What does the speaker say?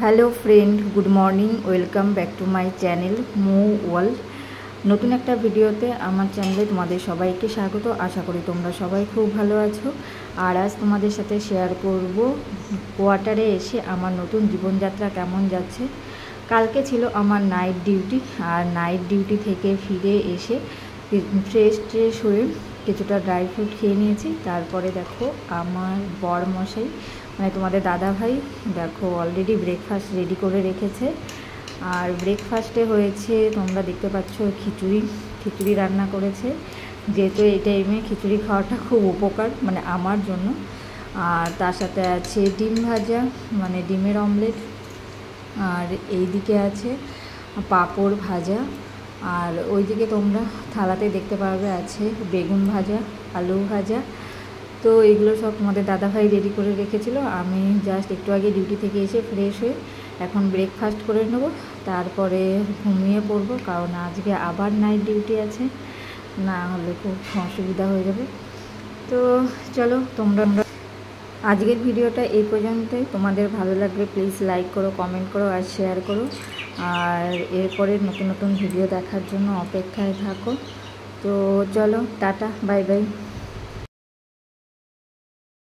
Hello friend, good morning. Welcome back to my channel Mo world. নতুন একটা ভিডিওতে আমার চ্যানেলে তোমাদের সবাইকে স্বাগত। আশা করি তোমরা সবাই খুব ভালো আছো। আর আজ তোমাদের সাথে শেয়ার করব কোয়ার্টারে এসে আমার নতুন জীবনযাত্রা কেমন যাচ্ছে। কালকে ছিল আমার নাইট ডিউটি, আর নাইট ডিউটি থেকে ফিরে এসে ফ্রেশ হয়ে কিছুটা ড্রাই ফ্রুট খেয়ে নিয়েছি। তারপরে দেখো আমার বর মশাই মানে তোমাদের দাদা ভাই দেখো অলরেডি ব্রেকফাস্ট রেডি করে রেখেছে। আর ব্রেকফাস্টে হয়েছে, তোমরা দেখতে পাচ্ছ, খিচুড়ি রান্না করেছে। যেহেতু এই টাইমে খিচুড়ি খাওয়াটা খুব উপকার মানে আমার জন্য। আর তার সাথে আছে ডিম ভাজা মানে ডিমের অমলেট, আর এইদিকে আছে পাঁপড় ভাজা, আর ওইদিকে তোমরা থালাতে দেখতে পারবে আছে বেগুন ভাজা, আলু ভাজা। তো এগুলো সব তোমাদের দাদাভাই রেডি করে রেখেছিল। আমি জাস্ট একটু আগে ডিউটি থেকে এসে ফ্রেশ হয়ে এখন ব্রেকফাস্ট করে নেব, তারপরে ঘুমিয়ে পড়বো, কারণ আজকে আবার নাইট ডিউটি আছে, না হলে খুব অসুবিধা হয়ে যাবে। তো চলো, তোমরা আজকের ভিডিওটা এই পর্যন্তই। তোমাদের ভালো লাগলে প্লিজ লাইক করো, কমেন্ট করো আর শেয়ার করো। আর এরপরে নতুন নতুন ভিডিও দেখার জন্য অপেক্ষায় থাকো। তো চলো, টাটা, বাই বাই।